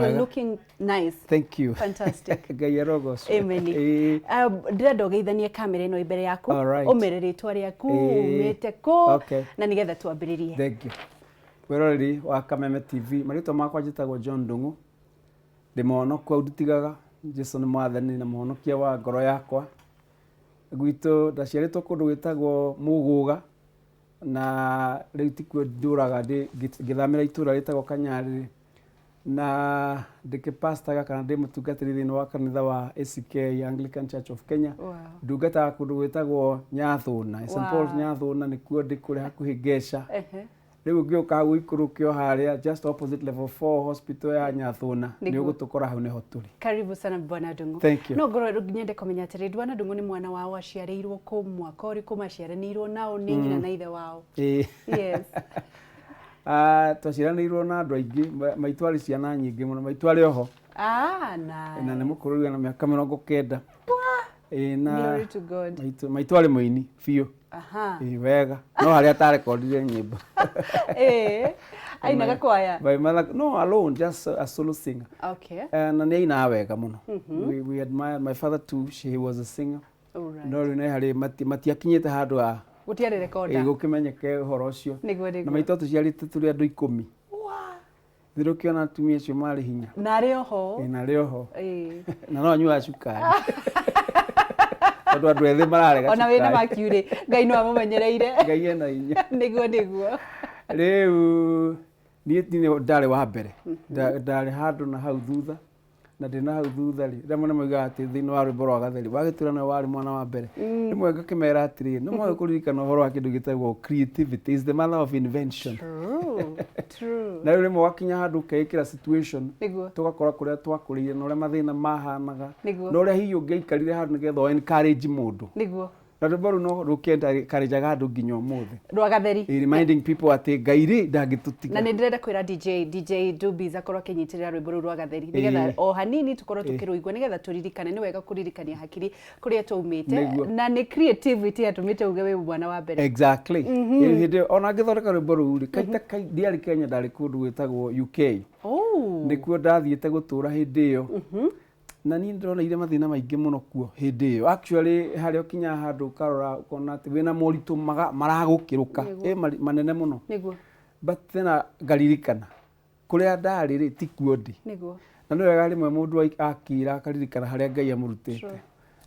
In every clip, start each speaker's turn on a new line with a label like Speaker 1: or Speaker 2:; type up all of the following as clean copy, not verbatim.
Speaker 1: You're looking nice.
Speaker 2: Thank you.
Speaker 1: Fantastic.
Speaker 2: Gayarogos.
Speaker 1: Amen. Ndĩrenda geithanie kamera ĩno imbere yaku. Ũmere rĩtwa rĩaku, umĩte kũ, na nĩgetha twambĩrĩrie.
Speaker 2: Thank you. Wĩroreri wa Kameme TV. Marĩtwa makwa njĩtagwo John Ndung'u. Ndĩ mũhonoku ndutigaga. Jesu nĩ mwathani na mũhonokia wa ngoro yakwa. Gwitũ ndaciarĩtwo kũndũ gwĩtagwo Mũgũga na rĩu tikuo ndũraga ngĩthamĩra itũra rĩtagwo Kanyarĩrĩ. Na ndike pastor kana ndĩ mũtungatĩri thĩinĩ wa kanitha wa ACK Anglican Church of Kenya. Ndungata kũndũ gwĩtagwo Nyathũna. St Paul's Nyathũna nĩkuo ndĩ kũrĩ hakuhĩ Ngeca. Rĩu ngĩũka gũikũrũkio harĩa just opposite level 4 hospital ya Nyathũna nĩ ũgũtũkora hau nĩho tũrĩ.
Speaker 1: Karibu sana Bwana Ndung'u.
Speaker 2: Thank you.
Speaker 1: No ngoro nyende kũmenya atĩrĩ Bwana Ndung'u nĩ mwana wao aciarĩirwo kũ mwaka ũrĩkũ maciaranĩirwo nao nĩ nyina na ithe wao? Yes.
Speaker 2: Twaciaranĩirwo na andũ aingĩ maitũ arĩ ciana nyingĩ mũno maitũ arĩ oho. Na nĩ mũkũrũ na mĩaka 90.
Speaker 1: Glory to God.
Speaker 2: Maitũ arĩ mũini biũ. Wega. No harĩa atarekondire nyĩmbo.
Speaker 1: Ainaga kwaya?
Speaker 2: By mother, no, alone, just a solo singer.
Speaker 1: Okay.
Speaker 2: Na nĩ aina wega mũno. We admire my father too. She was a singer.
Speaker 1: Alright.
Speaker 2: No rĩu harĩ matiakinyĩte handũ ha
Speaker 1: gũtiarĩ rekorda.
Speaker 2: Gũkĩmenyeke ũhoro ũcio.
Speaker 1: Nĩguo.
Speaker 2: Na maitũ tũciarĩte tũrĩ andũ 10. Thirũ kĩona atumia acio marĩ hinya.
Speaker 1: Na arĩ oho.
Speaker 2: Na arĩ oho. Na no anyua cukari. Andũ ethĩ mararega cukari.
Speaker 1: Ona wĩna makiurĩ, Ngai no amũmenyereire.
Speaker 2: Ngai ena hinya.
Speaker 1: Nĩguo.
Speaker 2: Rĩu niĩ ndarĩ wa mbere. Ndarĩ handũ na hau thutha. Na ndĩ na hau thutha rĩ. Rĩmwe nĩmoigaga atĩ thĩinĩ wa rwĩmbo rwa Gatheri wagĩtũra nawe warĩ mwana wa mbere. Rĩmwe ngakĩmera atĩrĩ, nĩ mwaga kũririkana ũhoro wa kĩndũ gĩtagwo creativity is the mother of invention.
Speaker 1: True.
Speaker 2: Na rĩmwe wakinya handũ ũkeĩkĩra situation tũgakora kũrĩa twakũrĩire na ũrĩa mathĩna mahanaga. Na ũrĩa hihi ũngĩaikarire handũ nĩgetha encourage mũndũ.
Speaker 1: Nĩguo.
Speaker 2: Na rwĩmbo rũu no rũkĩenda karejaga andũ nginya ũmũthĩ.
Speaker 1: Rwa Gatheri.
Speaker 2: Reminding people atĩ Ngai rĩ ndangĩtũtiga.
Speaker 1: Na nĩ ndĩrenda kwĩra DJ Dubis akorwo akĩnyitĩrĩra rwĩmbo rũu rwa Gatheri nĩgetha o hanini tũkorwo tũkĩrũigua nĩgetha tũririkane nĩ wega kũririkania hakiri kũrĩa twaumĩte na nĩ creativity atũmĩte uge wĩ mwana wa mbere.
Speaker 2: Exactly. Hĩndĩ ona ngĩthondeka rwĩmbo rũu rĩ kaita ndiarĩ Kenya ndarĩ kũndũ gwĩtagwo UK. Nĩkuo ndathiĩte gũtũra hĩndĩ ĩyo. Na niĩ ndĩrona ire mathĩna maingĩ mũno kuo hĩndĩ ĩyo. Actually harĩa ũkinya handũ ũkarora ũkona atĩ wĩna moritũ maragũkĩrũka manene mũno.
Speaker 1: Nĩguo.
Speaker 2: But tena ngaririkana kũrĩa ndarĩ rĩ ti kuo ndĩ.
Speaker 1: Nĩguo.
Speaker 2: Na nĩ wega rĩmwe mũndũ akira akaririkana harĩa Ngai amũrutĩte.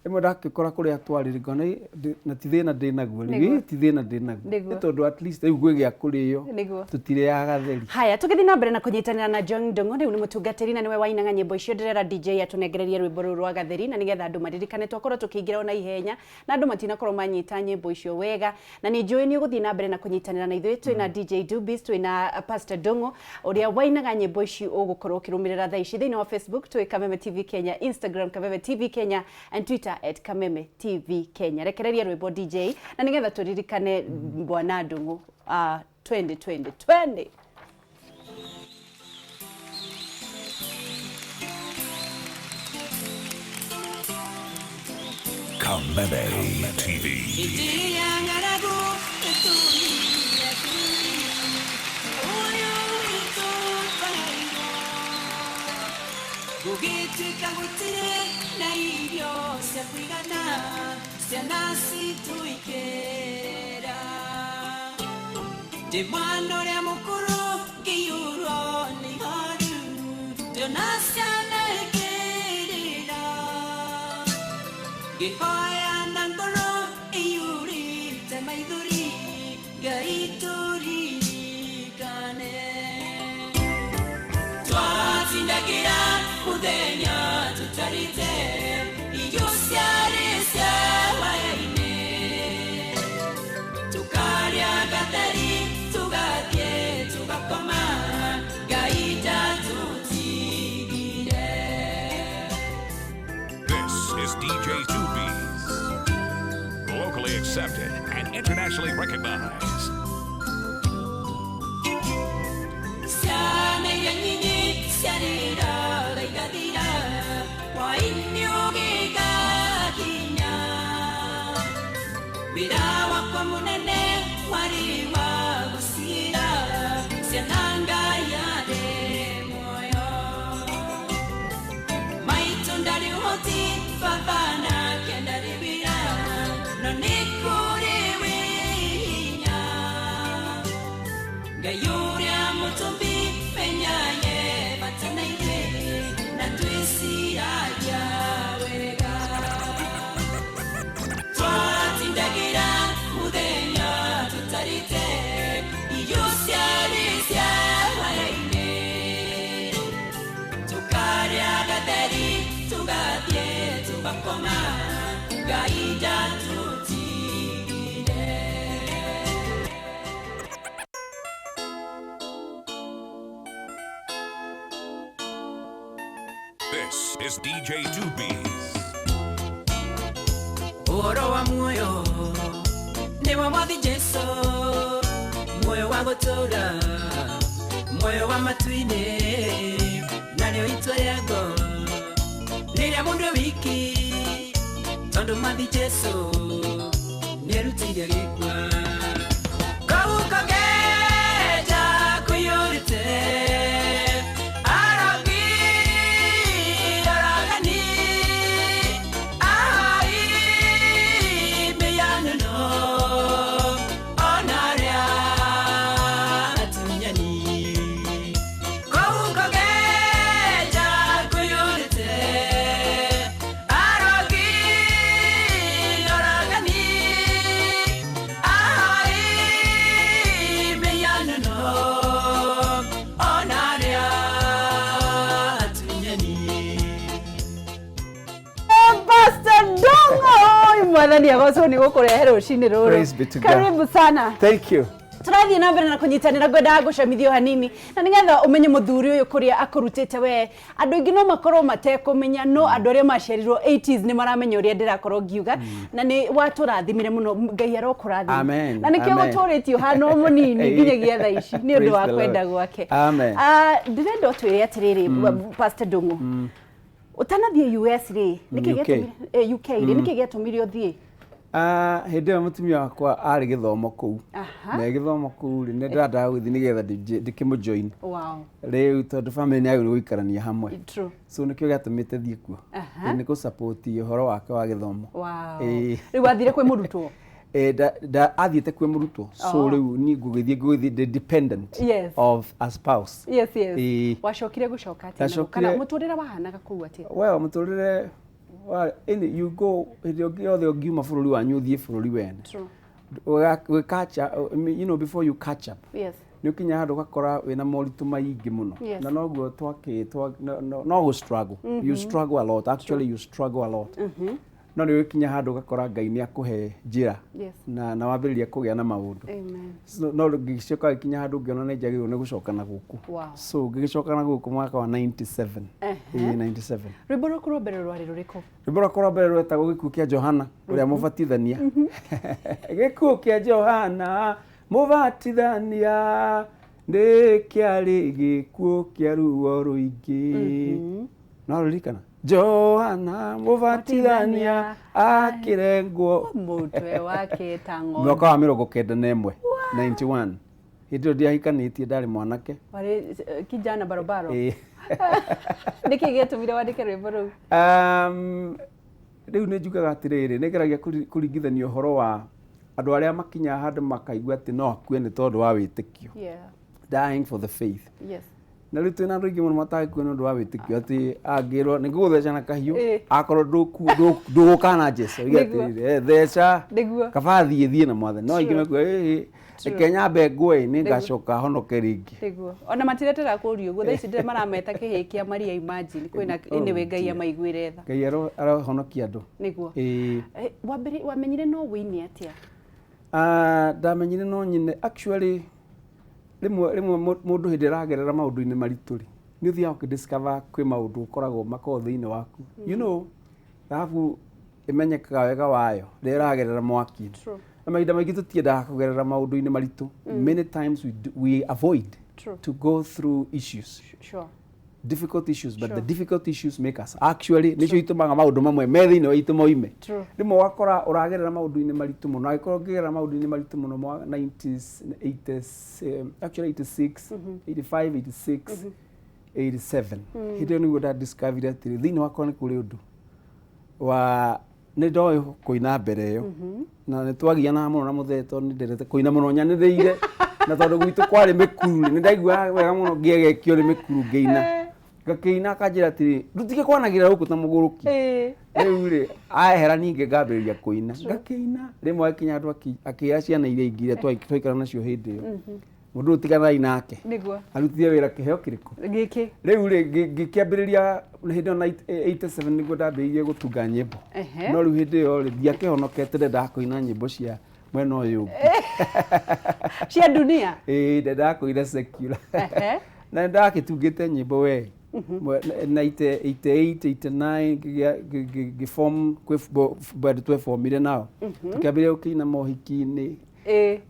Speaker 2: Rĩmwe ndakĩkora kũrĩa twarĩ ngona na ti thĩna ndĩ naguo rĩ ti thĩna ndĩ naguo. Nĩ tondũ at least rĩu gwĩgĩa kũrĩo tũtirĩaga Gatheri.
Speaker 1: Haya tũgĩthiĩ na mbere na kũnyitanĩra na John Ndung'u rĩu nĩ mũtungatĩri na nĩwe wainaga nyĩmbo icio ndĩrera DJ atũnengererie rwĩmbo rũu rwa Gatheri na nĩgetha andũ maririkane twakorwo tũkĩingĩra ona ihenya na andũ matinakorwo manyita nyĩmbo icio wega na nĩ njũĩ nĩ ũgũthiĩ na mbere na kũnyitanĩra na ithuĩ twĩna DJ Dubis twĩna Pastor Ndung'u ũrĩa wainaga nyĩmbo ici ũgũkorwo ũkĩrũmĩrĩra thaa ici thĩinĩ wa Facebook twĩ Kameme TV Kenya, Instagram Kameme TV Kenya and Twitter @Kameme TV Kenya. Rekereria rwĩmbo DJ na nĩgetha tũririkane Bwana Ndung'u 2020.
Speaker 3: Kameme TV.
Speaker 4: Gugiti kagutire na irio cia kuigana ciana cituikera ndi mwana ũrĩa mũkũrũ ngĩiyũrwo nĩ ihoru ndĩona ciana ikĩrĩra ngĩhoya na ngoro ĩiyũrĩte maithori Ngai tũririkane twatindagĩra muthenya tutarite iyo ciarĩ cia hwaĩ-inĩ tukarĩa Gatheri tugathiĩ tugakoma Ngai ndatũtigire.
Speaker 3: This is DJ Dubis, locally accepted and internationally recognized.
Speaker 4: Ciana iria nyinyi ciarĩra igathira hwaĩ-inĩ ũgĩgakinya wĩra wakwa mũnene warĩ wa gũciĩra ciana Ngai arĩ muoyo bakoma gaija tutire.
Speaker 3: This is DJ 2Bs.
Speaker 4: Oro wa moyo ni wa mwathi Jesu, moyo wa gotora, moyo wa matuine, na leo itwa yago niria mundu wiki tondu mwathi Jesu nirutire gikwa kauka geja kuyurite
Speaker 1: mwathani agoco ni gukurehe rucini ruru. Karibu sana.
Speaker 2: Thank you.
Speaker 1: Turathie na mbere na kunyitanira ngwenda gucamithio hanini na nigetha umenye muthuri uyu kuria akurutite we andu ingi no makorwo matekumenya no andu aria macerirwo 80s ni maramenya uria ndirakorwo ngiuga na ni waturathimire muno Ngai arokurathima na nikio guturitio hano munini nginyagia thaa ici ni undu wa kwenda gwake.
Speaker 2: Amen.
Speaker 1: Ndirenda utwire atiriri Pastor Ndung'u utanathie US ri nikigetumire UK ri nikigetumire uthie
Speaker 2: Hende mutumia wakwa ari githomo kuu na githomo kuu ni ndada guthi nigetha ndikimu join.
Speaker 1: Wow.
Speaker 2: Riu tondu family yayo ni guikarania hamwe.
Speaker 1: True.
Speaker 2: So nikio gatumite thie kuo ni ku support uhoro wake wa githomo.
Speaker 1: Wow. Riu wathire kwi murutwo
Speaker 2: da athiete kwi murutwo so riu ni ngugithie dependent of a spouse.
Speaker 1: Yes. Wacokire gucoka ati kana muturira wahanaga kuu ati?
Speaker 2: Well, muturire you go the ogima bururi wanyu uthie bururi wene.
Speaker 1: True.
Speaker 2: We catch you know before you catch up.
Speaker 1: Yes.
Speaker 2: Ni ukinya handu gakora wina moritu maingi muno na noguo no go struggle. You struggle a lot. Actually you struggle a lot. No ni ukinya handu gakora Ngai ni akuhe njira na wambiriria kugia na maundu.
Speaker 1: Amen.
Speaker 2: So no gicoka ikinya handu ngiona ni njagirwo ni gucoka na guku. So gicoka na guku mwaka wa 97. 97.
Speaker 1: Rwimbo rukuru mbere rwari ruriku?
Speaker 2: Rwimbo rukuru mbere rwetagwo gikuo kia Johana uria mubatithania. Gikuo kia Johana mubatithania ndi kiari gikuo kia ruo ruingi. No ririkana Johana mubatithania akirengwo
Speaker 1: mutwe wake tango
Speaker 2: mwaka wa 91 hindi ndiahikanitie ndari mwanake
Speaker 1: wari kijana barobaro niki getumire wandike rwimbo ru
Speaker 2: riu ni njugaga atiriri nigeragia kuringithania uhoro wa andu aria makinya handu makaigua ati no akue ni tondu wa witikio dying for the faith.
Speaker 1: Yes.
Speaker 2: Na ritu na rugi muno matagikuo ni undu wa witikio ati angirwo ni ngutheca na kahiu akorwo ndugukana Jesu igetirire theca kabathi thie na mwathani no ingimekuo Kenya begwe ni ngacoka honoke ringi.
Speaker 1: Tiguo. Ona matiretera kurio guo thaici ndire marameta kihikia Maria imagine kwina ine we Ngai amaiguire tha.
Speaker 2: Ngai arohonokia andu.
Speaker 1: Niguo. Wambere wamenyire no wini atia?
Speaker 2: Ndamenyire no nyine actually rimwe mundu hindi ragerera maundu-ini marituri ni uthia ukidiscover kwi maundu ukoragwo makoo thiini waku. You know thabu imenyekaga wega wayo ndiragerera mwaki.
Speaker 1: True.
Speaker 2: Mahinda maingi tutiendaga kugerera maundu-ini maritu. Many times we avoid to go through issues.
Speaker 1: Sure.
Speaker 2: Difficult issues, but the difficult issues make us actually nicio itumaga maundu mamwe me thiini wa itu moime. Rimwe wakora uragerera maundu-ini maritu muno agikorwo ngigerera maundu-ini maritu muno 90s 80s actually 86 85 86 87 hindi ni guda discovery ati thiini wakwa ni kuri undu wa ni ndoi kuina mbere yo na ni twagiana muno na mutheto ni ndirete kuina muno nyaniriire na tondu gwitu kwari mikuru ni ndaigua wega muno ngiegekio ni mikuru ngeina gakiina kanjira ati rutige kwanagira huku ta muguruki riu ri ahera ninge ngambiriria kuina gakiina rimwe akinya andu akira ciana iria ingire twaikara nacio hindi yo mundu utiganai nake
Speaker 1: niguo
Speaker 2: arutithie wira kiheo kiriku
Speaker 1: giki
Speaker 2: riu gikiambiriria hindi ona 87 niguo ndambirie gutunga nyimbo no riu hindi yo ri ndiakihonokete ndakoina nyimbo cia mwena uyu
Speaker 1: cia dunia
Speaker 2: ndakoina secular na ndakitungite nyimbo we 88 89 giform bado twefomire nao tukiambiria ukina mohiki-ini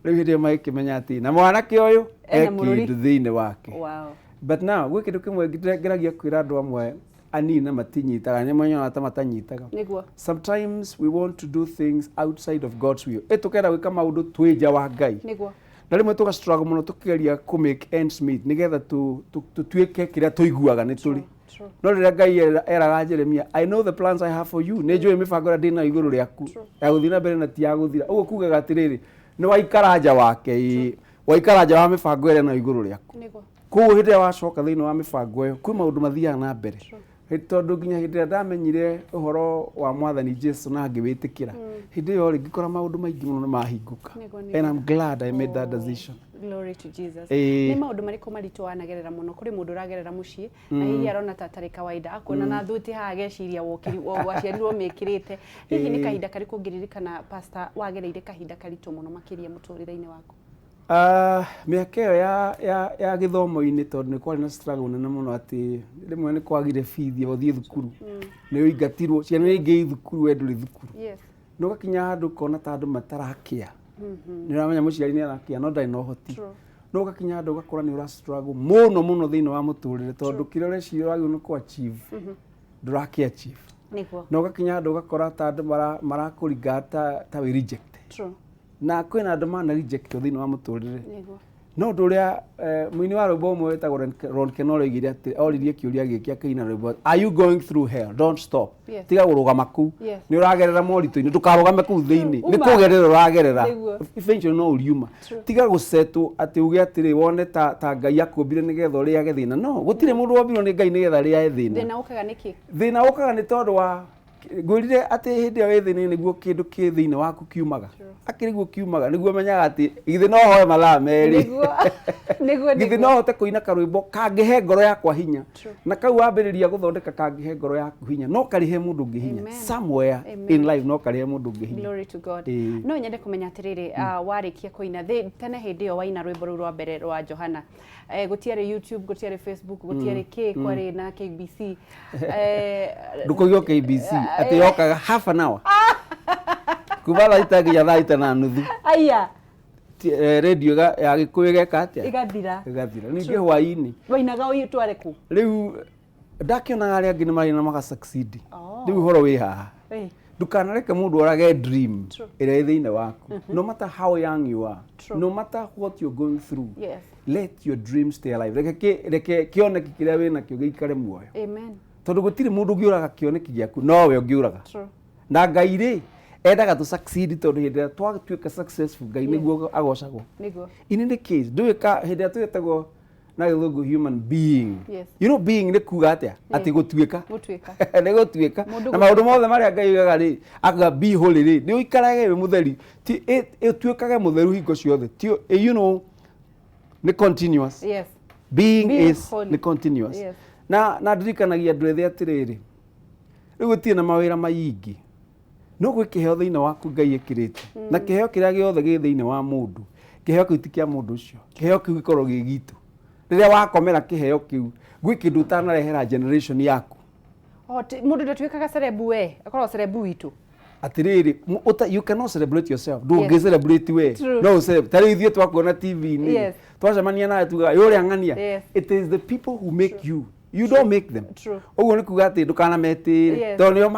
Speaker 2: riu hindi maikimenya ati na mwanake uyu ekindu thiini wake but now gwi kindu kimwe ngeragia kwira andu amwe anina matinyitaga ni mwenye ta matanyitaga sometimes we want to do things outside of God's will tukenda gwika maundu twija wa Ngai na rimwe tuga struggle muno tukigeria ku make ends meet nigetha tutuike kiria tuiguaga ni turi no riria Ngai eraga Jeremia I know the plans I have for you ni njui mibango ria ndina iguru riaku ya guthina mbere na ti ya guthira uguo kugaga atiriri ni waikara nja wake waikara nja wa mibango ria na iguru riaku kuo hindi wacoka thiini wa mibango iyo kwi maundu mathiaga na mbere tondu nginya hindi ria ndamenyire uhoro wa Mwathani Jesu na ngiwitikira hindi yo ngikora maundu maingi muno mahinguka and I'm glad I made that decision.
Speaker 1: Glory to Jesus. Ni maundu mariko maritu wanagerera muno kuri mundu uragerera mucii na hihi arona tatari kawaida akuona na thuti ha geciria wokiri waciarirwo mekirite hihi ni kahinda kariku ngiririkana pastor wagereire kahinda karitu muno makiria muturire-ini waku miaka iyo ya githomo-ini tondu ni kwari na struggle nene muno ati rimwe ni kwagire bithi uthie thukuru ni uingatirwo ciana ni ingei thukuru we nduri thukuru no gakinya handu kona ta andu matarakia ni ramenya muciari ni arakia no ndai no hoti no gakinya handu gakora ni ura struggle muno thiini wa muturire tondu kire reci wagi ni ku achieve nduraki achieve no gakinya handu gakora ta andu marakuringa ta we reject na kwina andu mana reject thiini wa muturire no nduria muini wa rwimbo umwe wetagwo Ron Kenolo igire ati oririe kiuria giki akina rwimbo are you going through hell don't stop tiga gurugama ku ni uragerera moritu-ini ndukarugame ku thiini ni kugerera uragerera eventually no uriuma tiga gusetu ati uge atiri wone ta Ngai akumbire nigetha uriage thina no gutire mundu wombirwo ni Ngai nigetha uriage thina thina ukaga niki
Speaker 2: thina ukaga ni tondu wa ngwirire ati hindi iyo withini niguo kindu ki thiini waku kiumaga akiriguo kiumaga niguo menyaga ati githi no hoe mathaa meri
Speaker 1: niguo
Speaker 2: githi no hote kuina karwimbo kangihe ngoro yakwa hinya na kau wambiriria guthondeka kangihe ngoro yaku hinya no karihe mundu ngi hinya somewhere in life no karihe mundu ngi hinya.
Speaker 1: Glory to God. No nyende kumenya atiriri warikia kuina tene hindi iyo waina rwimbo ru rwa mbere rwa Johana gutiare YouTube gutiare Facebook gutiare K kwari na KBC
Speaker 2: ndukuigwo KBC ati yokaga half an hour kubala itagiya thaita na nuthu
Speaker 1: aya
Speaker 2: radio ya Gikuyu geka atia
Speaker 1: igathira
Speaker 2: ningi hwaini
Speaker 1: wainaga uyu tware ku
Speaker 2: riu ndakiona aria angi ni mari na maka succeed riu horo wi haha ndukanareke mundu orage dream ire thiini waku no matter how young you are no matter what you're going through let your dream stay alive reke kioneki kiria wina kio giikare muoyo
Speaker 1: amen
Speaker 2: tondu gutire mundu ngiuraga kioneki giaku no we ngiuraga na Ngai ri endaga tu succeed tondu hindi twatuika successful Ngai niguo agocagwo niguo in the case nduika hindi twetagwo na githungu human being you know being ni kuga atia ati gutuika ni gutuika na maundu mothe maria Ngai yugaga ri aga be holy ri ni uikarage we mutheri ti tuikage mutheru hingo ciothe ti you know ni continuous being is ni continuous na ndirikanagia andu ethi atiriri riu gutie na mawira maingi no gwi kiheo thiini waku Ngai ekirite na kiheo kiria giothe gi thiini wa mundu kiheo kiu ti kia mundu ucio kiheo kiu gikorwo gi gitu riria wakomera kiheo kiu gwi kindu utanarehera generation yaku
Speaker 1: mundu ndatuikaga cerebu we akorwo cerebu witu
Speaker 2: atiriri you cannot celebrate yourself do ngi celebrate we no tari ithie twakuona TV ni twacemania nawe tuga yuria ng'ania it is the people who make you don't make them uguo ni kuga ati ndukana metire tondu nio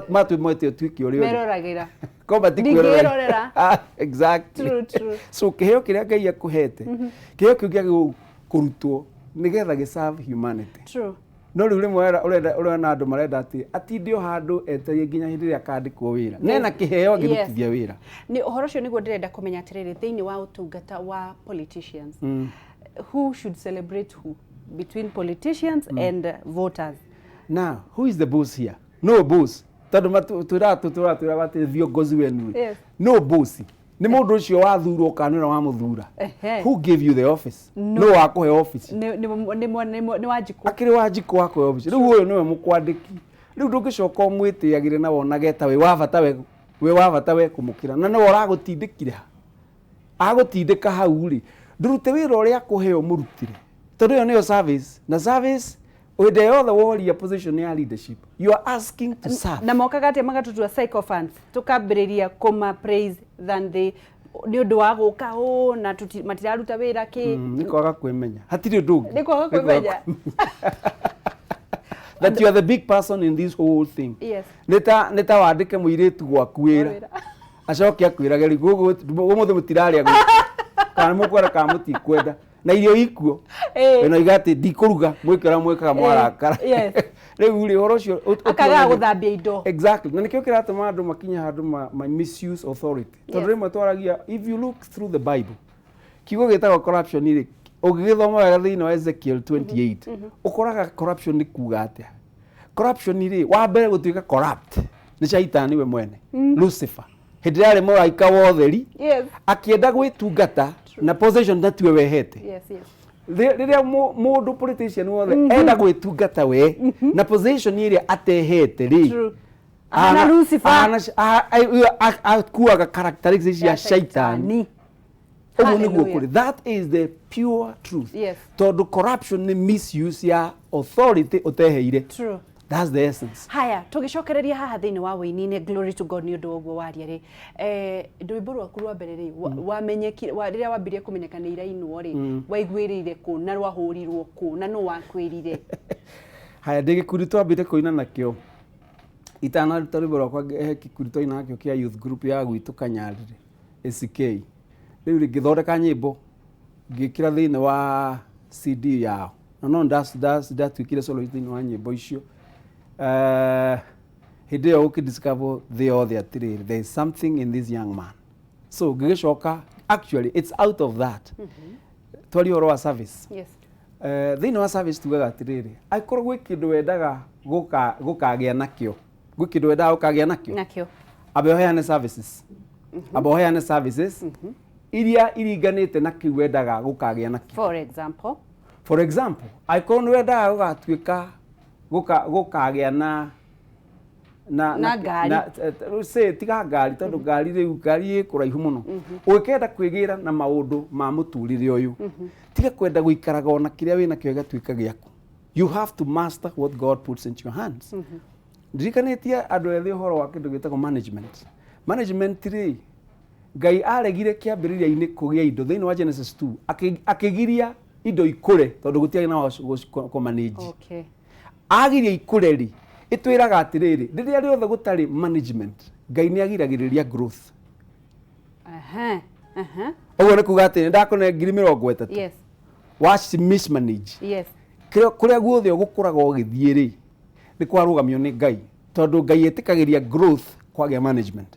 Speaker 2: matu mwete twiki uri
Speaker 1: meroragira
Speaker 2: komba tikwirorera exactly so kiheo kiria Ngai akuhete kiheo kiu gia kurutwo nigetha gi serve humanity no riu rimwe urena andu marenda ati ndio handu eterie nginya hindi ria kandikwo wira nena kiheo angirutithia wira
Speaker 1: ni uhoro ucio niguo ndirenda kumenya atiriri thiini wa utungata wa politicians who should celebrate who between politicians and voters
Speaker 2: now who is the boss here no boss tondu tutura bati viongozi wenu no boss nĩ mũndũ ũcio wathurwo kana nĩ wamuthura
Speaker 1: Ehe.
Speaker 2: who gave you the office
Speaker 1: No.
Speaker 2: no wakũhe office
Speaker 1: nĩ Wanjikũ
Speaker 2: akĩrĩ Wanjikũ wakũhe office rĩu ũyũ nĩwe mũkwandĩki rĩu ndũngĩcoka ũmwĩtĩagĩre na wonage ta we wa bata we kũmũkĩra na nĩwe ũragũtindĩkire agũtindĩka hau rĩ ndũrute wĩra ũrĩa akũheo mũrutire tondũ ĩyo nĩyo service na service hĩndĩ yothe woria position ya leadership you are asking to serve
Speaker 1: na mokaga atĩa magatutua sycophants tukambĩrĩria kũma praise than the nĩ ũndũ wa gũka na matiraruta wĩra kĩ
Speaker 2: nĩ kwaga kwĩmenya hatirĩ ũndũ ũngĩ
Speaker 1: nĩ kwaga kwĩmenya
Speaker 2: that you are the big person in this whole thing
Speaker 1: Yes.
Speaker 2: nĩ ta wandĩke mũirĩtu gwaku wĩra acoke akwĩrage rĩ ũmũthĩ mũtirarĩa kana mũkwenda kana mũtikwenda na irio ikuo na igati ndikũruga mwĩkĩra mwĩkaga mwarakara rĩu rĩ ũhoro ũcio
Speaker 1: akaga gũthambia indo
Speaker 2: exactly na nĩkĩo kĩratũma andũ makinya handũ ma misuse authority tondũ rĩmwe twaragia if you look through the Bible kiugo gĩtagwo corruption rĩ ũgĩgĩthoma wega thĩinĩ wa Ezekiel 28 ũkoraga corruption nĩ kuga atĩa corruption rĩ wa mbere gũtuĩka corrupt nĩ shaitani we mwene Lucifer hĩndĩ yarĩ mũraika wa ũtheri akĩenda gwĩtungata na possession that we wehete rĩrĩa mũndũ politician wothe enda gwĩtungata we na possession ĩrĩa atehete rĩ
Speaker 1: ana Lucifer
Speaker 2: akuaga characteristics ya shaitani ũguo nĩguo kũrĩ that is the pure truth tondũ corruption nĩ misuse ya authority ũteheire that's the essence
Speaker 1: haya tugicokereria haha thĩinĩ wa wĩini-inĩ glory to God nĩ ũndũ ũguo waria rĩ rwĩmbo rwaku rwa mbere rĩ wamenyekire rĩrĩa wambirie kũmenyeka nĩ irainwo rĩ waiguĩrĩire kũ na rwahũrirwo kũ na nũ wakwĩrire
Speaker 2: haya ndĩ gĩkundi twambire kũina nakĩo itanaruta rwĩmbo rwakwa gĩkundi twaina nakĩo kĩa youth group ya gwitũ Kanyarĩ ACK rĩu ngĩthondeka nyĩmbo ngĩkĩra thĩinĩ wa CD yao no ndatuĩkire soloist thĩinĩ wa nyĩmbo icio hĩndĩ ĩyo ũkĩdiscover thĩ yothe atĩrĩrĩ there is something in this young man so ngĩgĩcoka actually it's out of that twari ũhoro wa service thĩinĩ wa service tugaga atĩrĩrĩ angĩkorwo gwĩ kĩndũ wendaga gũkagĩa nakĩo gwĩ kĩndũ wendaga gũkagĩa nakĩo ambe ũheane services iria iringanĩte na kĩu wendaga gũkagĩa nakĩo for example angĩkorwo nĩ wendaga gũgatuĩka gũkagĩa na ngari tiga ngari tondũ ngari rĩu ngari ĩkũraihu mũno ũgĩkenda kwĩgĩra na maũndũ ma mũtũrĩre ũyũ tiga kwenda gũikaraga ona kĩrĩa wĩna kĩo gĩgatuĩka gĩaku you have to master what God puts into your hands ndirikanĩtie andũ ethĩ ũhoro wa kĩndũ gĩtagwo management rĩ Ngai aregire kĩambĩrĩria-inĩ kũgĩa indo thĩinĩ wa Genesis 2 akĩgiria indo ikũre tondũ gũtiarĩ na kũmanage agiria ikũre rĩ itwĩraga atĩrĩrĩ rĩrĩa rĩothe gũtarĩ management Ngai nĩ agiragĩrĩria growth ũguo nĩ kuga atĩ ndakone 30,000 watch mismanage kũrĩa guothe ũgũkũraga ũgĩthiĩ rĩ nĩ kwarũgamio nĩ Ngai tondũ Ngai etĩkagĩria growth kwagĩa management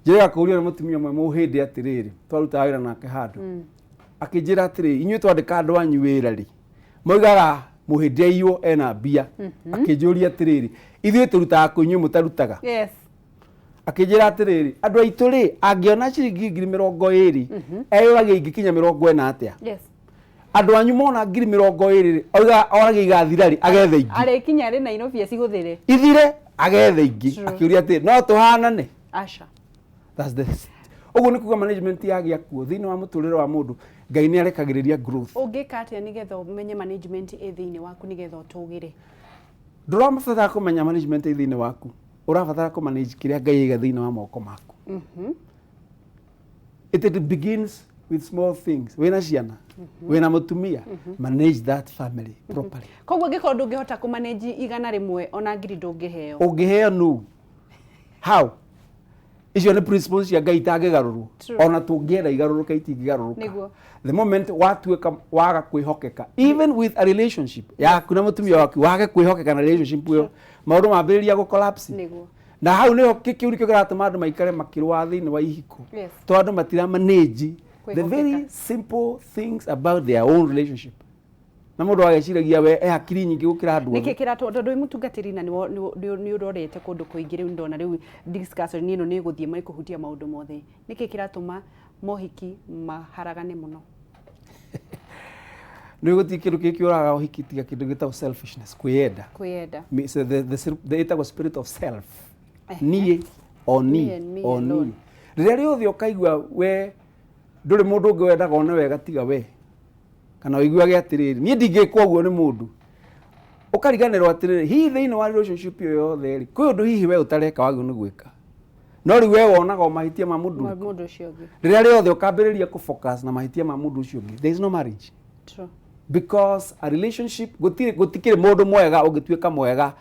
Speaker 2: njĩra kũũria na mũtumia ũmwe mũhĩndĩ atĩrĩrĩ twarutaga wĩra nake handũ akĩnjĩra atĩrĩrĩ inyuĩ twandĩka andũ anyu wĩra rĩ moigaga mũhĩndĩ aiywo ena mbia akĩnjũria atĩrĩrĩ ithuĩ tũrutaga kũ inyuĩ mũtarutaga akĩnjĩra atĩrĩrĩ andũ aitũ rĩ angĩona ciringi 20,000 eyũragia ingĩkinya 40 atĩa andũ anyu mona 20,000 rĩ oragia igathira rĩ agethe ingĩ
Speaker 1: arĩkinya rĩ Nairobi cihũthĩre
Speaker 2: ithire agethe ingĩ akĩũria atĩrĩ no tũhanane that's the ũguo nĩ kuga management yagĩa kuo thĩinĩ wa mũtũrĩre wa mũndũ Ngai nĩ arekagĩrĩria growth
Speaker 1: ũngĩka atĩa nĩgetha ũmenye management thĩinĩ waku nĩgetha ũtũgĩre
Speaker 2: ndũrabatara kũmenya management thĩinĩ waku ũrabatara kũmanage kĩrĩa Ngai aiga thĩinĩ wa moko maku it begins with small things wĩna ciana wĩna mũtumia manage that family properly
Speaker 1: koguo ngĩkorwo ndũngĩhota kũmanage igana rĩmwe ona ngiri ndũngĩheo
Speaker 2: ũngĩheo no how icio nĩ principles cia Ngai itangĩgarũrwo ona tũngĩenda igarũrũka itingĩgarũrũka the moment watuĩka waga kwĩhokeka even with a relationship yaku na mũtumia waku wage kwĩhokeka na relationship ĩyo maũndũ mambĩrĩria gũcollapse na hau nĩho kĩu nĩkĩo kĩratũma andũ maikare makĩrũa thĩinĩ wa ihiko tondũ andũ matira manage the very simple things about their own relationship na mũndũ ageciragia we hakiri nyingĩ gũkĩra andũ
Speaker 1: nĩkĩ kĩratũ tondũ mũtungatĩri na nĩ ũrorete kũndũ kũingĩ rĩu ndona rĩu discussion ĩno nĩ ĩgũthiĩ kũhutia maũndũ mothe nĩkĩ kĩratũma mohiki maharagane muno
Speaker 2: nä gå tikä rå kä kä å raga å hiki tiga kä ndå gä tagwo selfishness kwiyenda
Speaker 1: kwiyenda
Speaker 2: the ĩtagwo spirit of self niä o ni rä rä a rä othe å kaigua we ndå rä må ndå å ngä wendaga one wega tiga we kana å iguage atä rä rä niä ndingä kwa guo nä må ndå å kariganä rwo atä rä rä hihi thä inä wa relationship ä yo yothe rä kwä å ndå hihi we å tareka wagä no gwä ka no rä we wonaga o mahitia ma må ndå
Speaker 1: å cio
Speaker 2: rä rä a rä othe å kambä rä ria kå focus na mahitia ma må ndå å cio å ngä there is no marriage.
Speaker 1: True.
Speaker 2: Because a relationship gutikire mundu mwega ungituika mwega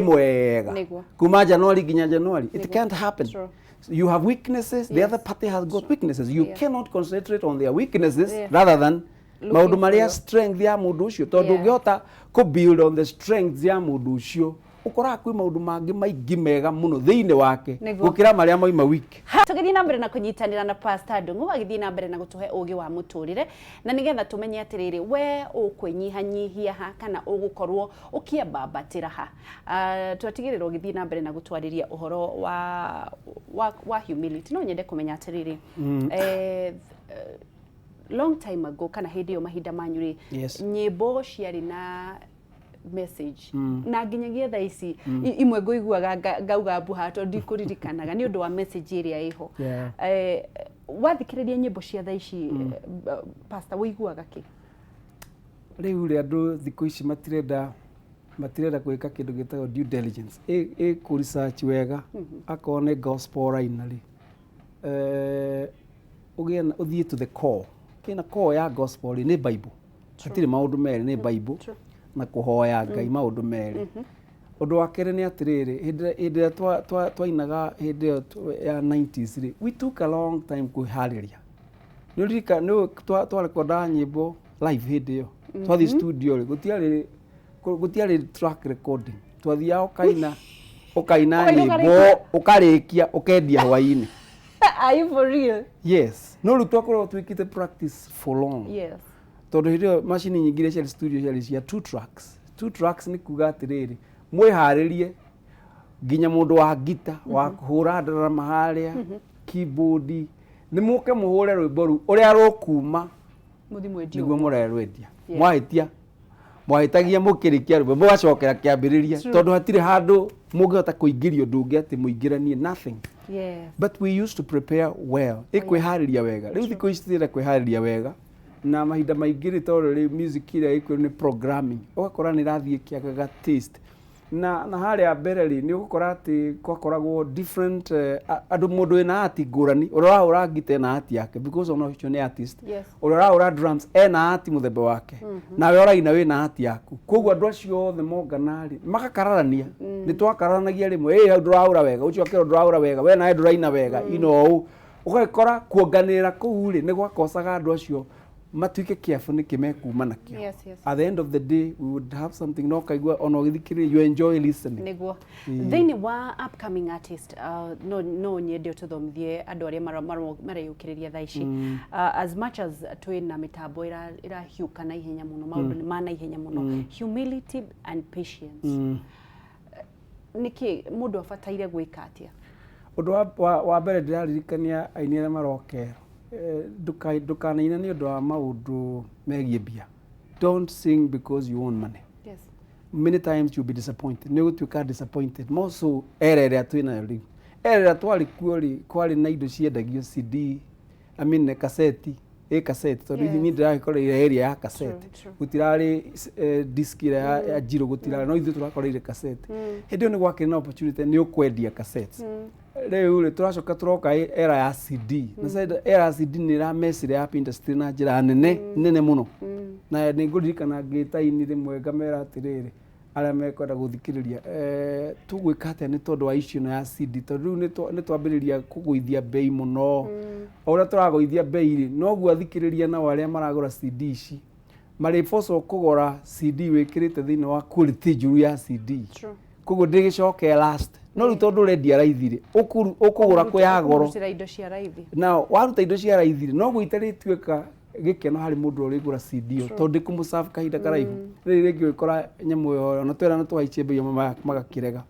Speaker 2: mwega kuma January ginya January it can't happen.
Speaker 1: True.
Speaker 2: You have weaknesses, the other party has got weaknesses. You cannot concentrate on their weaknesses rather than maundu maria strength ya mundu ucio tondu ungihota ku build on the strengths ya mundu ucio ukora kwi maundu mangi maingi mega muno thiini wake gukira maria moima wiki.
Speaker 1: Tugithii na mbere na kunyitanira na Pastor Ndung'u agithii na mbere na gutuhe ugi wa muturire na nigetha tumenye atiriri we ukwinyihanyihia ha kana ugukorwo ukiambabatira ha twatigirira ugithii na mbere na gutwariria uhoro wa humility no nyende kumenya atiriri long time ago kana hindi yo mahinda manyuri nyimbo ciari na message na nginyagia thaa ici imwe nguiguaga ngauga mbuha to ndikuririkanaga ni undu wa message iria iho wathikiriria nyimbo cia thaa ici pastor wuiguaga ki
Speaker 2: riu ri andu thiku ici matirenda gwika kindu gitagwo due diligence ku research wega akone gospel raina ri uthie to the core kina core ya gospel ni bible atire maundu meri ni bible na kuhoya Ngai maundu meri undu wa kere ni atiriri hinde twainaga hinde ya 90s ri we took a long time kuhariria nurika no twarekorda nyimbo live hinde yo twathi studio ri gutiari track recording twathia ukaina nyimbo ukarikia ukendia hwaini.
Speaker 1: Are you for real?
Speaker 2: Yes. No ru twakorwo twikite practice for long.
Speaker 1: Yes.
Speaker 2: Tondu hirio machine nyingire cia studio cia 2 tracks ni kuga atiriri mwiharirie ginya mundu wa gita wa kuhura drama haria keyboard ni muke muhure rwimbo ru uria rukuma niguo murerwendia mwahitagia mukirikia rwimbo mwacokera kiambiriria tondu hatire handu mungihota kuingirio ndungi ati muingiranie nothing.
Speaker 1: Yes.
Speaker 2: But we used to prepare well. Ikwihariria wega. Riu thiko ici tira kwihariria wega. Na mahinda maingi ri tondu ri music ira ikwe ni programming. Ugakora ni rathie kiagaga taste. Na haria mbere ri ni ugukora ati kwakoragwo different andu mundu ina ati ngurani. Urahura gita na ati yake because ono hicho ni artist. Urahura drums ena ati muthemba wake. Na we uraina we na ati yaku. Koguo andu acio othe monganari makakararania. Ni twakararanagia rimwe hau ndurahura wega ucio akero ndurahura wega we na nduraina wega ino ugakora kuonganira kuu ri ni gwakosaga andu acio matuike careful ni kimekuma nakio. At the end of the day we would have something no kaigua ono githikiri you enjoy listening
Speaker 1: niguo thini wa upcoming artist no nyende tuthomithie andu aria mareyukiriria thaa ici as much as twina mitambo irahiuka na ihenya muno maundu ni mana ihenya muno humility and patience niki mundu afataire gwika atia
Speaker 2: undu wa mbere ndiraririkania aini aria marokera ndukanaina ni undu wa maundu megie bia. Don't sing because you want money.
Speaker 1: Yes.
Speaker 2: Many times you'll be disappointed. Ni gutuika disappointed. Moso erere twina riu. Erere twali kuori kwali na indo ciendagio CD. I mean cassette. Cassette. So ni ndira ire area ya cassette. Gutirari disc ya jiro gutirari no ithu turakora ire cassette. Hindi ni gwakira na opportunity ni ukwendia cassettes. Riu ri turacoka turoka era ya CD. Na said era CD ni ra mesire ya industry na njira nene muno. Na ni nguririkana ngita ini rimwe ngamera atiriri aria mekwenda guthikiriria tugwika atia ni tondu wa issue ya CD tondu ni twambiriria kuguithia bei muno uria turagoithia bei ri no guo athikiriria na aria maragura CD ici mari force kugura CD wikirite thini wa quality juru ya CD koguo ndigicoke last no ru tondu redia raithire ukugura kwa ya goro na waruta indo cia raithire no guitaritweka gikeno hari mundu urigura CD tondu kumuserve kahinda karaihu riri ringi ukora nyamu yo na twera na twaichie bei magakirega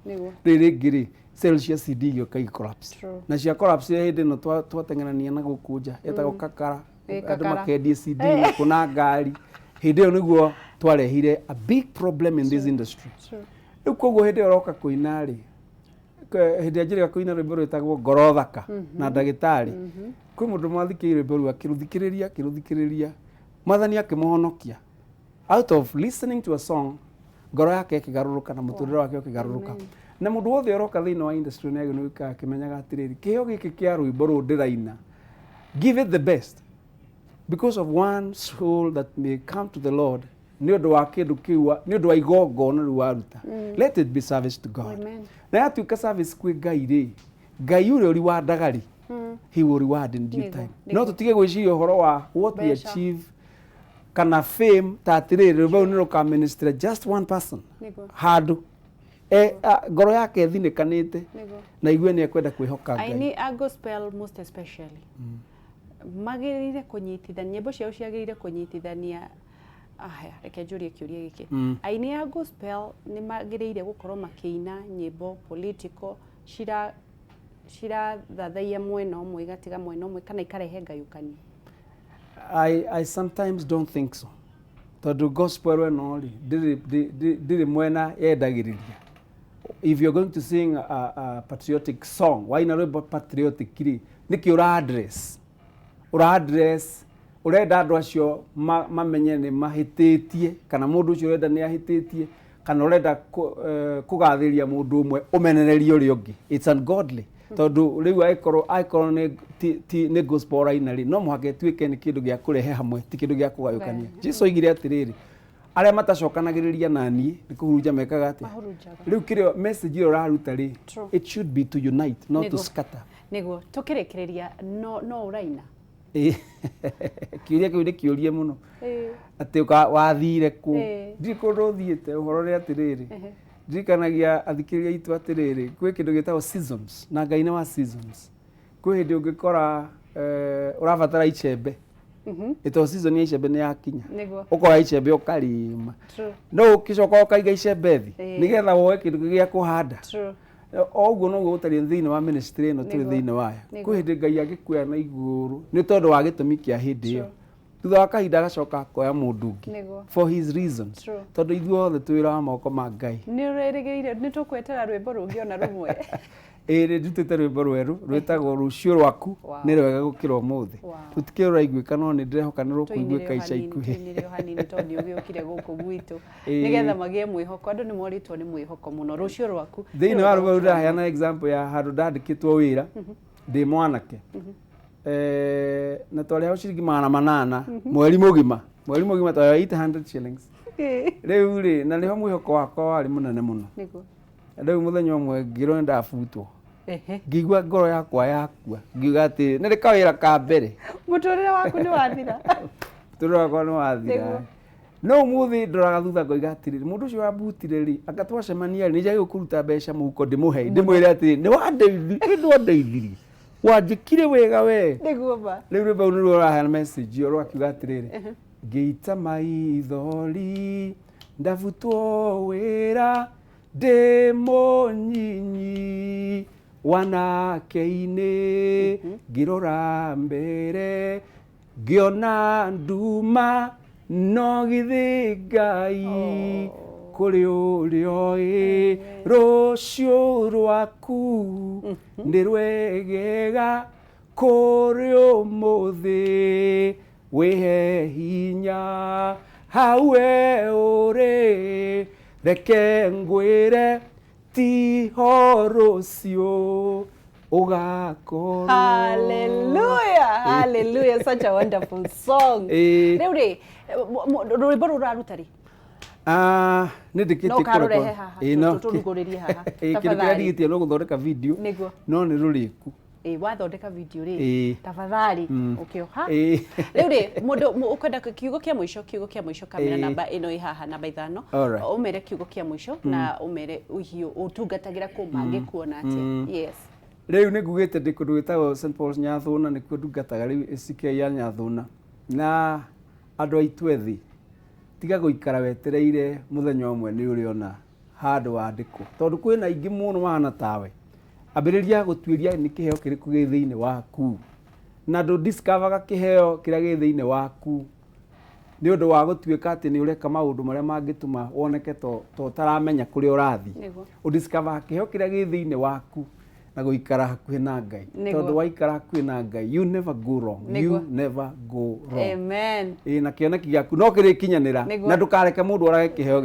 Speaker 2: riri ringi ri sales cia CD igĩũka collapse.
Speaker 1: True.
Speaker 2: Na cia collapse hĩndĩ ĩno twateng'erania na gũkũnja etagwo kakara. Andũ
Speaker 1: Kakara.
Speaker 2: makendie CD na kuna ngari. Hĩndĩ ĩyo nĩguo twarehire a big problem in this industry.
Speaker 1: True.
Speaker 2: Rĩu koguo hĩndĩ ĩyo ũroka kũina rĩ, hĩndĩ ĩrĩa njĩrĩga kũina rwĩmbo rwĩtagwo ngoro thaka na ndagĩtarĩ, kwĩ mũndũ mwathikĩrĩirie rwĩmbo rũu akĩrũthikĩrĩria Mwathani akĩmũhonokia. Out of listening to a song, ngoro yake ĩkĩgarũrũka na mũtũrĩre wake ũkĩgarũrũka. Na mũndũ wothe ũroka thĩinĩ wa industry nĩ agĩrĩirwo gũikara akĩmenyaga atĩrĩrĩ, kĩheo gĩkĩ kĩa rwĩmbo rũrũ ndĩraina, give it the best because of one soul that may come to the Lord. Nĩ ũndũ wa kĩndũ kĩu, nĩ ũndũ wa igongona rĩu waruta. Let it be service to God.
Speaker 1: Amen.
Speaker 2: Na yatuĩka service kwĩ Ngai rĩ, Ngai ũrĩa ũriwandaga rĩ, he will reward in due time. No tũtige gwĩciria ũhoro wa what we achieve kana fame ta atĩrĩrĩ rwĩmbo nĩ rũka minister just one person handũ ngoro yake thinĩkanĩte na igue nĩ ekwenda kwĩhoka Ngai.
Speaker 1: Aini a gospel most especially magĩrĩire kũnyitithania, nyĩmbo ciao ciagĩrĩire kũnyitithania. Reke njũrie kĩũria gĩkĩ. Aini a gospel nĩ magĩrĩire gũkorwo makĩina nyĩmbo political cirathathaia mwena ũmwe igatiga mwena ũmwe kana ikarehe ngayũkania.
Speaker 2: I sometimes don't think so. Tondũ gospel ĩno rĩ ndĩrĩ mwena yendagĩrĩria. If you're going to sing a patriotic song, waina rwĩmbo patriotic rĩ, nĩkĩ ura-address urenda andũ acio mamenye nĩ mahĩtĩtie kana mũndũ ũcio urenda nĩ ahĩtĩtie kana urenda kũgathĩrĩria mũndũ ũmwe ũmenererie ũrĩa ũngĩ. It's ungodly. Tondũ rĩu aikorwo nĩ gospel raina rĩ, no mũhaka ĩtuĩke nĩ kĩndũ gĩa kũrehe hamwe, ti kĩndũ gĩa kũgayũkania. Jesũ oigire atĩrĩrĩ, arĩa matacokanagĩrĩria nani nĩ kũhurunja mekaga atĩa. Rĩu kĩrĩa message ĩyo ũraruta rĩ, it should be to unite, not to scatter.
Speaker 1: Nĩguo tũkĩrĩkĩrĩria no ũraina.
Speaker 2: Kĩũria kĩu nĩ kĩũrie mũno. Atĩ wathire kũ? Ndirĩ kũndũ ũthiĩte, ũhoro nĩ atĩrĩrĩ. Ndirikanagia athikĩrĩria aitũ atĩrĩrĩ, kwĩ kĩndũ gĩtagwo seasons na Ngai nĩ wa seasons. Kwĩ hĩndĩ ũngĩkora ũrabatara icembe. Ĩtwo season ya icembe nĩ yakinya. Ũkora icembe ũkarĩma. No ũkĩcoka ũkaiga icembe thĩ nĩgetha woe kĩndũ gĩa kũhanda. O ũguo noguo gũtarĩ thĩinĩ wa ministry ĩno tũrĩ thĩinĩ wayo. Kwĩ hĩndĩ Ngai agĩkuoya na igũrũ nĩ tondũ wa gĩtũmi kĩa hĩndĩ ĩyo. Thutha wa kahinda agacoka akoya mũndũ ũngĩ for his reasons. Tondũ ithuothe twĩ wĩra wa moko ma Ngai.
Speaker 1: Nĩ ũrerĩgĩrĩire nĩ tũkwetera rwĩmbo rũngĩ ona rũmwe.
Speaker 2: Ĩrĩ ndutĩte rwĩmbo rwerũ rwĩtagwo rũciũ rwaku nĩ rwega gũkĩra ũmũthĩ. Tũtikĩrĩ ũraiguĩka no nĩ ndĩrehoka nĩ rũkũiguĩka ica ikuhĩ.
Speaker 1: Tũinĩre o hanini tondũ ũgĩũkire gũkũ gwitũ nĩgetha magĩe mwĩhoko. Andũ nĩ moritwo nĩ mwĩhoko mũno. Rũciũ rwaku
Speaker 2: thĩinĩ wa rwĩmbo rũu ndĩraheana example ya handũ ndandĩkĩtwo wĩra ndĩ mwanake. Na twarĩ hau ciringi 800 mweri mũgima twarĩ 800 shillings. Rĩu rĩ na nĩho mwĩhoko wakwa warĩ mũnene mũno. Rĩu mũthenya ũmwe ngĩrwo ndabutwo. Ngĩigua ngoro yakwa yakua. Ngiuga atĩ nĩ kawĩra ka mbere.
Speaker 1: Mũtũrĩre waku nĩ wathira.
Speaker 2: Mũtũrĩre wakwa nĩ wathira. No ũmũthĩ ndoraga thutha ngoiga atĩrĩrĩ, mũndũ ũcio wambutire rĩ, anga twacemania rĩ, nĩnjagĩrĩirwo kũruta mbeca mũhuko ndĩmũhe, ndĩmwĩre atĩrĩrĩ nĩ wandeithirie. Wanjĩkire wega we.
Speaker 1: Nĩguo ma.
Speaker 2: Rĩu rwĩmbo rũu rũraheana message ĩyo rwakiuga atĩrĩrĩ, ngĩita maithori ndabutwo wĩra ndĩ mũnyinyi wanake-inĩ ngĩrora mbere ngĩona nduma no githĩ Ngai kũrĩ ũrĩa oĩ rũciũ rwaku nĩ rwegega kũrĩ ũmũthĩ wĩhe hinya hau we ũrĩ reke ngwĩre tiho rũciũ ũgakorwo.
Speaker 1: Hallelujah, hallelujah, such a wonderful song. Rĩu rĩ rwĩmbo rũu ũraruta rĩ?
Speaker 2: Nĩ ndĩkĩtie
Speaker 1: no karurehe haha tũrugũrĩrie haha
Speaker 2: kĩrĩa ndigĩtie no gũthondeka video no nĩ rũrĩku.
Speaker 1: Wathondeka video rĩ tafadhali ũkĩoha. Rĩu rĩ mũndũ ũkwenda kiugo kĩa mũico kamera namba ĩno ĩ haha namba 5 ũmere kiugo kĩa mũico na ũmere ũhiũ ũtungatagĩra kũ mangĩkuona atĩa. Yes.
Speaker 2: Rĩu nĩ ngugĩte ndĩ kũndũ gwĩtagwo St Paul's Nyathũna nĩkuo ndungataga rĩu ACK ya Nyathũna na andũ aitũ ethĩ tiga gũikara wetereire mũthenya ũmwe nĩ ũrĩona handũ wandĩkwo tondũ kwĩna aingĩ mũno mahana tawe ambĩrĩria gũtuĩria nĩ kĩheo kĩrĩkũ gĩ thĩinĩ waku na ndũ discover kĩheo kĩrĩa gĩ thĩinĩ waku nĩ ũndũ wa gũtuĩka atĩ nĩ ũreka maũndũ marĩa mangĩtũma woneke to ũtaramenya kũrĩa ũrathiĩ discover kĩheo kĩrĩa gĩ thĩinĩ waku na gũikara hakuhĩ na Ngai tondũ waikara hakuhĩ na Ngai you never go wrong you never go wrong
Speaker 1: amen
Speaker 2: na kĩoneki gĩaku no kĩrĩkinyanĩra na ndũkareke mũndũ orage kĩheo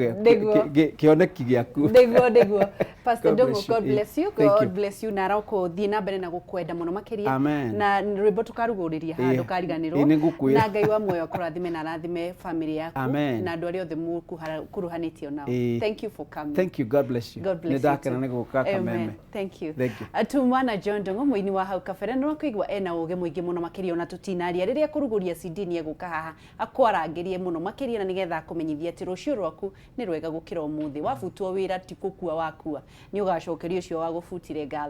Speaker 2: kĩoneki gĩaku
Speaker 1: nĩguo Pastor Ndungu, God bless you. God bless you. Na rauko thiĩ na mbere na gũkwenda mũno makĩria na rwĩmbo tũkarugũrĩria haha ndũkariganĩrwo na Ngai wa muoyo akũrathime na arathime family yaku na andũ arĩa othe mũkuruhanĩtio nao. Thank you for coming.
Speaker 2: Thank you. God bless you.
Speaker 1: God bless you.
Speaker 2: Nĩndakena nĩ gũka Kameme.
Speaker 1: Thank you.
Speaker 2: Thank you.
Speaker 1: Atumana John Ndungu mũini wa hau kabere no kũigua ena ũge mũingĩ mũno makĩria ona tutinaria rĩrĩa kũrugũria CD nĩ egũka haha akwarangĩrie mũno makĩria na nĩgetha kũmenyithia atĩ rũciũ rwaku nĩ rwega gũkĩra ũmũthĩ wabutwo wĩra ti gũkua wakua nĩ ũgacokerio ũcio wa gũbutire ngatho.